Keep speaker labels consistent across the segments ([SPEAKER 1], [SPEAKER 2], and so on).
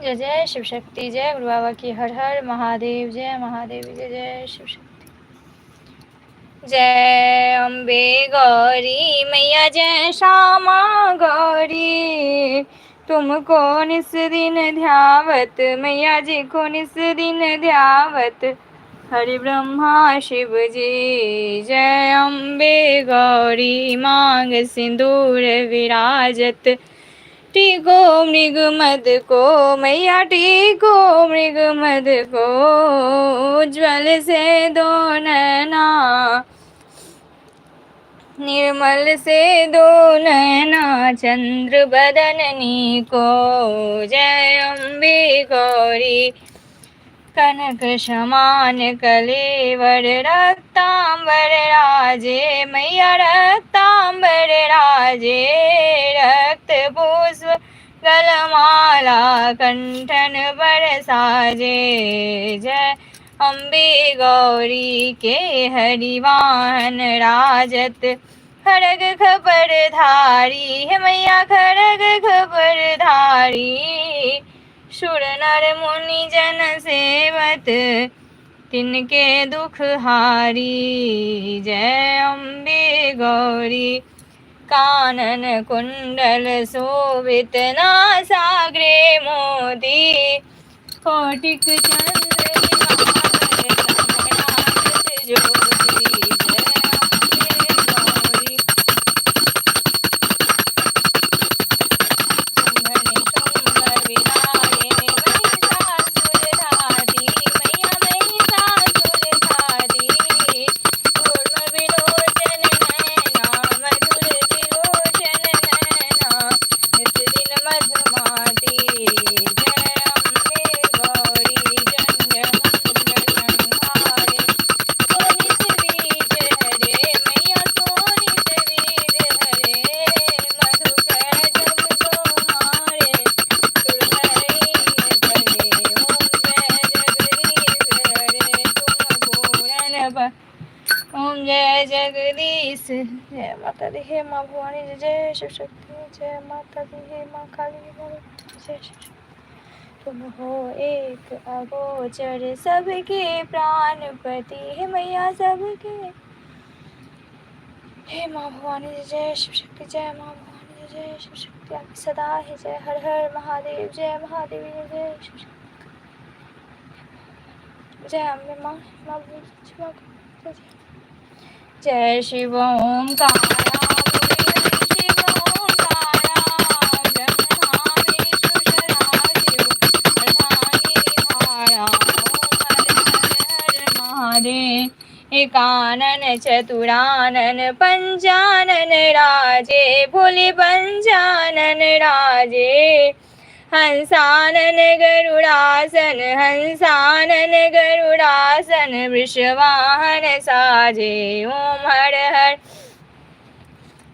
[SPEAKER 1] जय जय शिव शक्ति, जय गुरु बाबा की हर हर महादेव, जय महादेव, जय जय शिव शक्ति। जय अम्बे गौरी मैया, जय श्यामा गौरी, तुमको निस दिन ध्यावत मैया जी को निस दिन ध्यावत हरि ब्रह्मा शिव जी। जय अम्बे गौरी मांग सिंदूर विराजत, टीको मृग मद को मैया टीको मृग मद को, उज्ज्वल से दो नैना निर्मल से दो नैना चंद्र बदननी को। जय अम्बे गौरी कनक समान कलेवर रक्तांबर राजे मैया रक्तांबर राजे, रक्त पुष्प गलमाला कंठन पर साजे। जय अम्बे गौरी के हरिवाहन राजत, खड़ग खबर धारी है मैया खड़ग खबर धारी, सुर नर मुनि जन सेवत तिनके दुख हारी। जय अम्बे गौरी कानन कुंडल शोभित नासाग्रे मोती, कोटिक चंद्र ज्योति। जय अम्बे गौरी शुंभनि शुंभ विलाये महिषासुर धारी मैया महिषासुर धारी, कूर्म विलोचन नैना मधुर विलोचन नैना नित दिन मधुमाती। जय अम्बे गौरी जन्य मंगल संहारे, सोनित बीज हरे मैया सोनित बीज हरे, मधुकर जब तुम्हारे सुर हरि धरे। ओम जय जगदीश हरे तुम पूरन ओम जय जगदीश। जय माता दी, हे माँ भवानी, जय जय शिव शक्ति, जय माता दी, हे माँ काली, जय शिव शक्ति। तुम हो एक अगोचर सबके प्राणपति, हे मैया सबके, हे माँ भवानी, जय जय शिव शक्ति, जय माँ भवानी, जय जय शिव शक्ति। आपकी सदा है जय, हर हर महादेव, जय महादेवी, जय जय शिव शक्ति। जय अम्बे माँ, माँ भवानी, जय जय। जय शिव ओंकारा बोले शिव ओंकारा, ब्रह्मा विष्णु सदाशिव अर्धांगिरिधारा। ओम हर हर महादेव। एकानन चतुरानन पंचानन राजे, भोले पंचानन राजे, हंसानन गरुड़ासन हंसानन गरुड़ासन, वृषवाहन साजे। ओम हर हर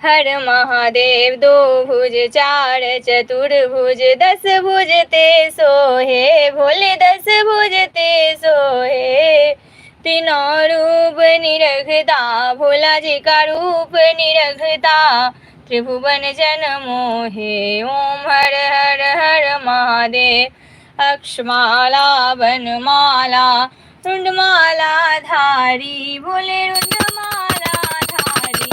[SPEAKER 1] हर महादेव। दो भुज चार चतुर्भुज दस भुज ते सोहे, भोले दस भुज ते सोहे, तीनों रूप निरखता भोला जी का रूप निरखता, त्रिभुवन जन मोहे। ओम हर हर हर महादेव। अक्षमाला वनमाला रुंडमाला धारी, बोले रुंडमाला धारी,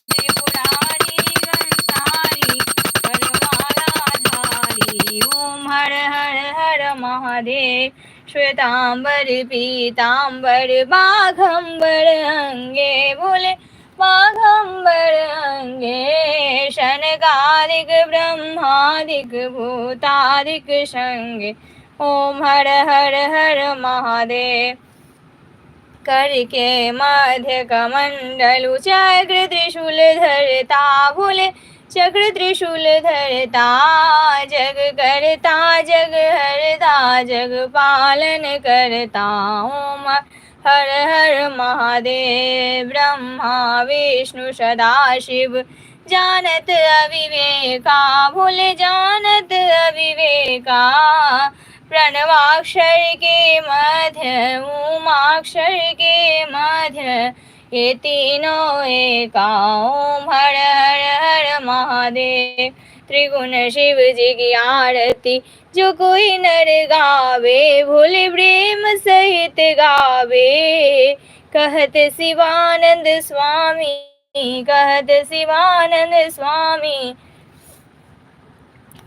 [SPEAKER 1] त्रिपुरारी गंसारी वरमाला धारी। ओम हर हर हर महादेव। श्वेतांबर पीतांबर बाघंबर अंगे, बोले बाघंबर अंगे, शनकादिक ब्रह्मादिक भूतादिक संगे। ओम हर हर हर महादेव। करके मध्य कमंडलु चक्र त्रिशूल धरता, भोले चक्र त्रिशूल धरता, जग करता जग हरता जग पालन करता। ओम हर हर महादेव। ब्रह्मा विष्णु सदाशिव जानत अविवेका, भोले जानत अविवेका, प्रणवाक्षर के मध्य उमाक्षर के मध्य, ये तीनों एका ओम हर हर हर महादेव। त्रिगुण शिव जी की आरती जो कोई नर गावे, भोले प्रेम सहित गावे। कहत शिवानंद स्वामी, कहत शिवानंद स्वामी,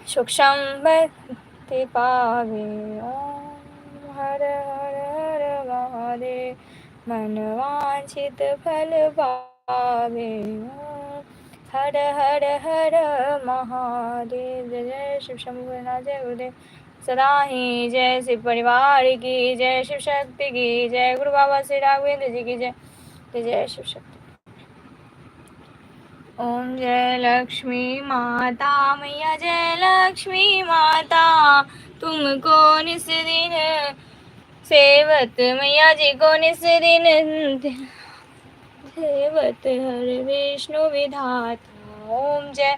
[SPEAKER 1] सुख समृद्धि पावे। ओम हर हर हर महादेव, मन वांछित फल पावे। ओम हर हर हर महादेव। जय जय शिव शंभुनाथ, जय गुरुदेव सदा ही जय। शिव परिवार की जय, शिव शक्ति की जय, गुरु बाबा श्री राघवेंद्र जी की जय। जय जय शिव शक्ति। ओम जय लक्ष्मी माता मैया, जय लक्ष्मी माता तुमको निस दिन सेवत, मैया जी को निस दिन सेवत हर विष्णु विधाता। ओम जय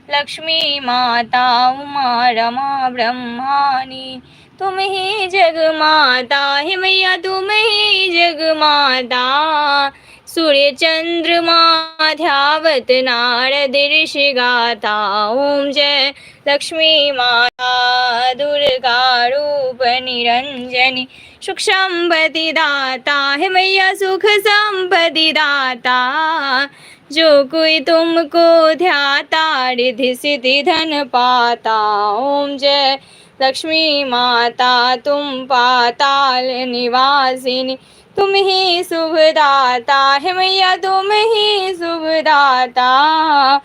[SPEAKER 1] लक्ष्मी माता उमा रमा ब्रह्मानी, तुम ही जग माता है मैया, तुम ही जग माता। सूर्य चंद्रमा ध्यावत नारद ऋषि गाता। ओम जय लक्ष्मी माता दुर्गा रूप निरंजनी, सुख संपत्ति दाता है मैया, सुख संपत्ति दाता। जो कोई तुमको ध्याता रिद्धि सिद्धि धन पाता। ओम जय लक्ष्मी माता तुम पाताल निवासिनी, तुम ही शुभदाता है मैया, तुम ही शुभदाता।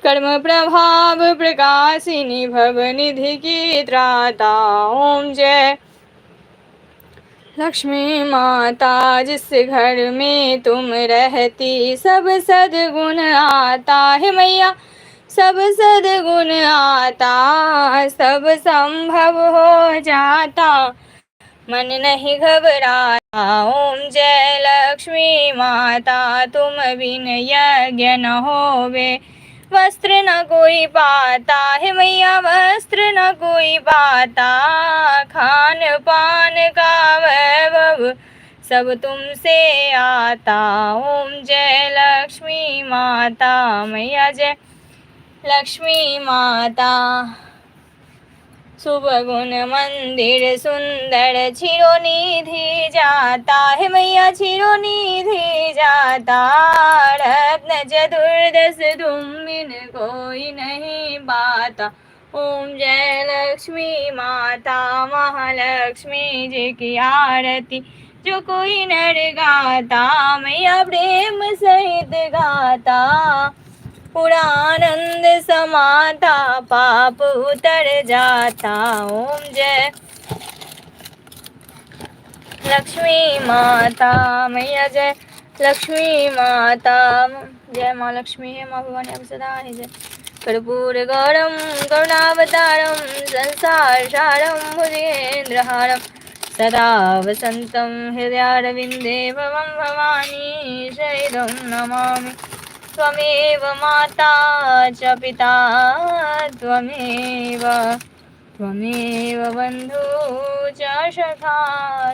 [SPEAKER 1] कर्म प्रभाव प्रकाशिनी, भव निधि की त्राता। ओम जय लक्ष्मी माता जिस घर में तुम रहती, सब सद्गुण आता है मैया, सब सद्गुण आता। सब संभव हो जाता, मन नहीं घबराता। ओम जय लक्ष्मी माता तुम बिन यज्ञ न होवे, वस्त्र न कोई पाता है मैया, वस्त्र न कोई पाता। खान पान का वैभव सब तुमसे आता। ओम जय लक्ष्मी माता मैया, जय लक्ष्मी माता। शुभ गुण मंदिर सुंदर चिरोनिधि जाता है मैया, चिरोनिधि जाता। रत्न चतुर्दश तुम बिन कोई नहीं पाता। ओम जय लक्ष्मी माता महालक्ष्मी जी की आरती जो कोई नर गाता, मैया प्रेम सहित गाता। पुरानंद समाता पाप उतर जाता। ओम जय लक्ष्मी माता मैया, जय लक्ष्मी माता। जय माँ लक्ष्मी है माँ भवानी अब सदा है जय। कर्पूर गौरम करुणावतारम संसार सारम भुजेन्द्रहारम सदा वसंतम हृदयारविंदे भवं भवानी शैलं नमामि। त्वमेव माता च पिता त्वमेव, त्वमेव बन्धु च सखा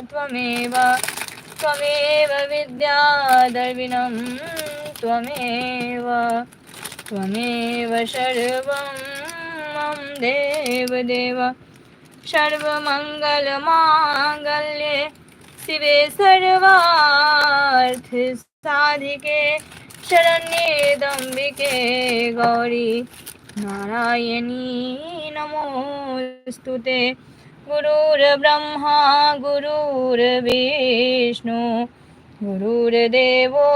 [SPEAKER 1] त्वमेव, त्वमेव विद्या द्रविणं त्वमेव, त्वमेव सर्वं मम देवदेव। सर्वमङ्गलमाङ्गल्ये शिवे सर्वार्थसाधिके शरण्ये त्र्यम्बके गौरी नारायणी नमोस्तुते। गुरुर्ब्रह्मा गुरुर्विष्णु गुरुर्देवो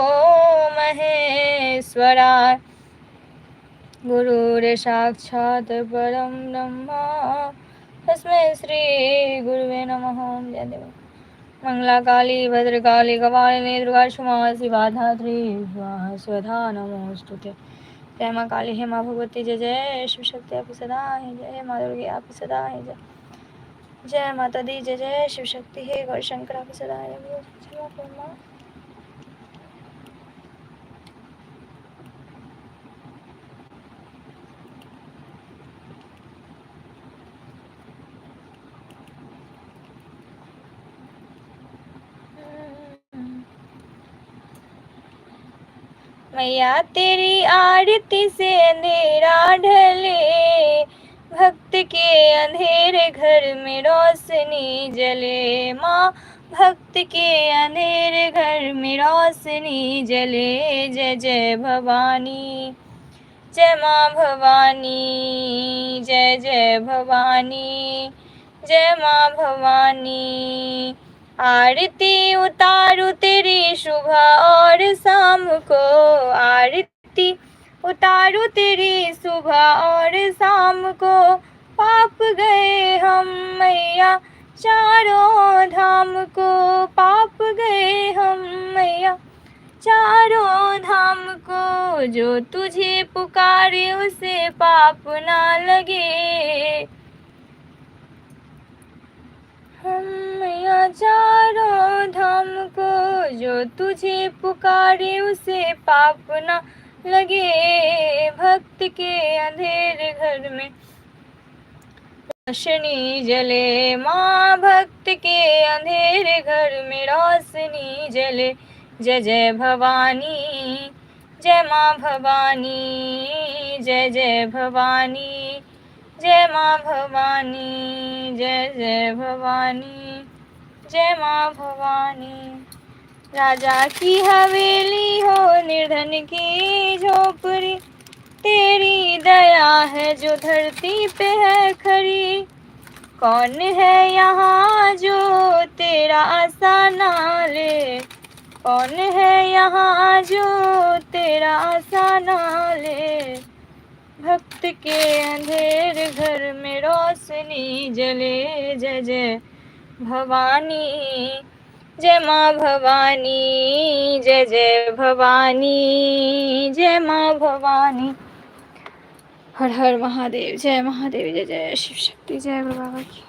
[SPEAKER 1] महेश्वरा, गुरुर्साक्षात् परं ब्रह्म तस्मै श्री गुरुवे नमः। जय देव। मंगलाकाली भद्रकाली कपालिनी दुर्गा क्षमा शिवा धात्री स्वधा नमोस्तुते। जय माँ काली है माँ भगवती, जय जय शिव शक्ति आप सदा है जय, माँ दुर्गे आप सदा है जय। जय माता दी जय जय शिव शक्ति है, गौर शंकर आप सदा है। मैया तेरी आरती से अंधेरा ढले, भक्त के अंधेरे घर में रोशनी जले। माँ भक्त के अंधेरे घर में रोशनी जले। जय जय भवानी, जय माँ भवानी, जय जय भवानी, जय माँ भवानी। आरती उतारू तेरी सुबह और शाम को, आरती उतारू तेरी सुबह और शाम को। पाप गए हम मैया चारों धाम को, पाप गए हम मैया चारों धाम को। जो तुझे पुकारे उसे पाप ना लगे, हम मैया चारों धाम को। जो तुझे पुकारे उसे पाप ना लगे। भक्त के अंधेरे घर में रोशनी जले। माँ भक्त के अंधेरे घर में रोशनी जले। जय जय भवानी, जय माँ भवानी, जय जय भवानी, जय माँ भवानी, जय जय भवानी, जय माँ भवानी। राजा की हवेली हो निर्धन की झोपड़ी, तेरी दया है जो धरती पे है खरी। कौन है यहाँ जो तेरा आशा ना ले, कौन है यहाँ जो तेरा आशा ना ले। भक्त के अंधेरे घर में रोशनी जले। जय जय भवानी, जय माँ भवानी, जय जय भवानी, जय माँ भवानी। हर हर महादेव, जय महादेव, जय जय शिव शक्ति, जय बाबा की।